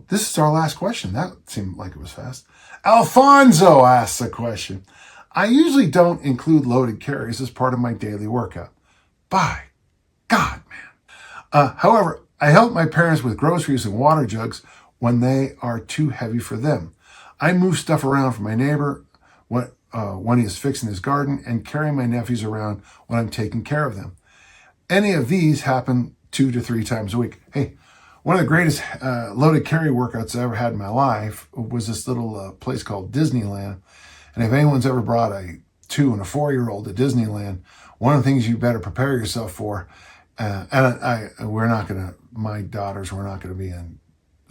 this is our last question. That seemed like it was fast. Alfonso asks a question. I usually don't include loaded carries as part of my daily workout. By God, man. However, I help my parents with groceries and water jugs when they are too heavy for them. I move stuff around for my neighbor when he is fixing his garden and carry my nephews around when I'm taking care of them. Any of these happen 2 to 3 times a week. Hey, one of the greatest loaded carry workouts I ever had in my life was this little place called Disneyland. And if anyone's ever brought a 2 and a 4-year-old to Disneyland, one of the things you better prepare yourself for, my daughters were not going to be in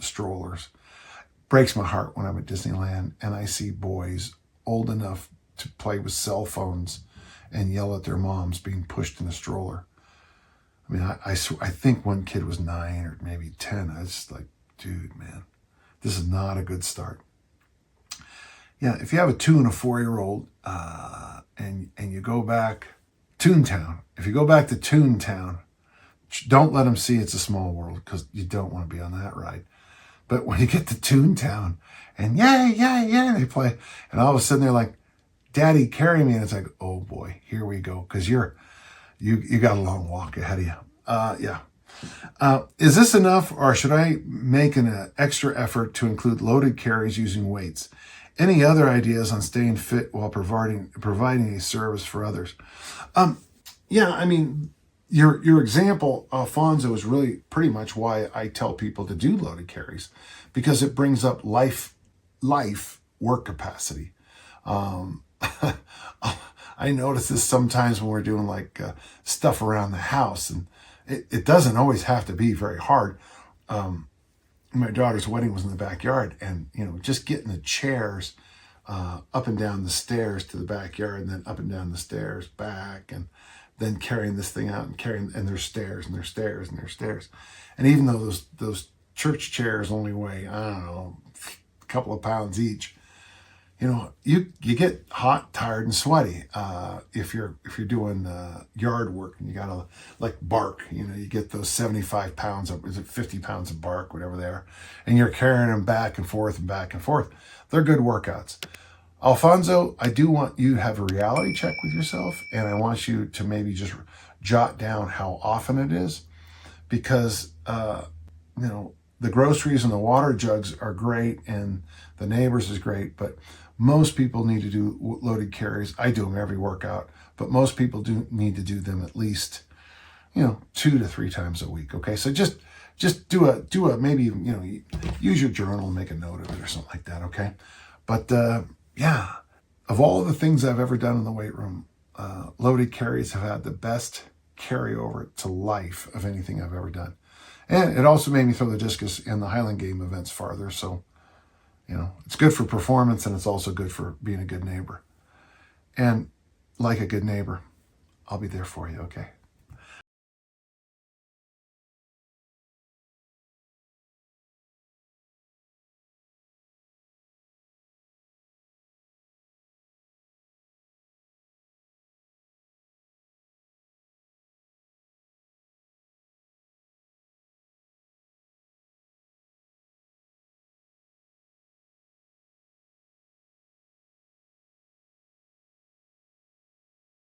strollers. Breaks my heart when I'm at Disneyland and I see boys old enough to play with cell phones and yell at their moms being pushed in a stroller. I mean, I think one kid was 9 or maybe 10. I was just like, dude, man, this is not a good start. Yeah, if you have a 2 and a 4-year-old and you go back, Toontown, if you go back to Toontown, don't let them see It's a Small World because you don't want to be on that ride. But when you get to Toontown and yay, they play, and all of a sudden they're like, Daddy, carry me. And it's like, oh boy, here we go. Because you got a long walk ahead of you. Is this enough, or should I make an extra effort to include loaded carries using weights? Any other ideas on staying fit while providing a service for others? I mean, your example, Alfonso, is really pretty much why I tell people to do loaded carries, because it brings up life work capacity. I notice this sometimes when we're doing like stuff around the house, and it doesn't always have to be very hard. My daughter's wedding was in the backyard, and just getting the chairs up and down the stairs to the backyard, and then up and down the stairs back, and then carrying this thing out and there's stairs and there's stairs and there's stairs. And even though those church chairs only weigh, I don't know, a couple of pounds each, you get hot, tired, and sweaty if you're doing yard work and you gotta like bark. You get those 75 pounds of, is it 50 pounds of bark, whatever they are, and you're carrying them back and forth and back and forth. They're good workouts. Alfonso, I do want you to have a reality check with yourself, and I want you to maybe just jot down how often it is, because the groceries and the water jugs are great and the neighbors is great, but most people need to do loaded carries. I do them every workout, but most people do need to do them at least 2 to 3 times a week. Okay, so just do a maybe use your journal and make a note of it or something like that. Okay, but of all the things I've ever done in the weight room, loaded carries have had the best carryover to life of anything I've ever done. And it also made me throw the discus and the Highland Game events farther. So, it's good for performance, and it's also good for being a good neighbor. And like a good neighbor, I'll be there for you, okay?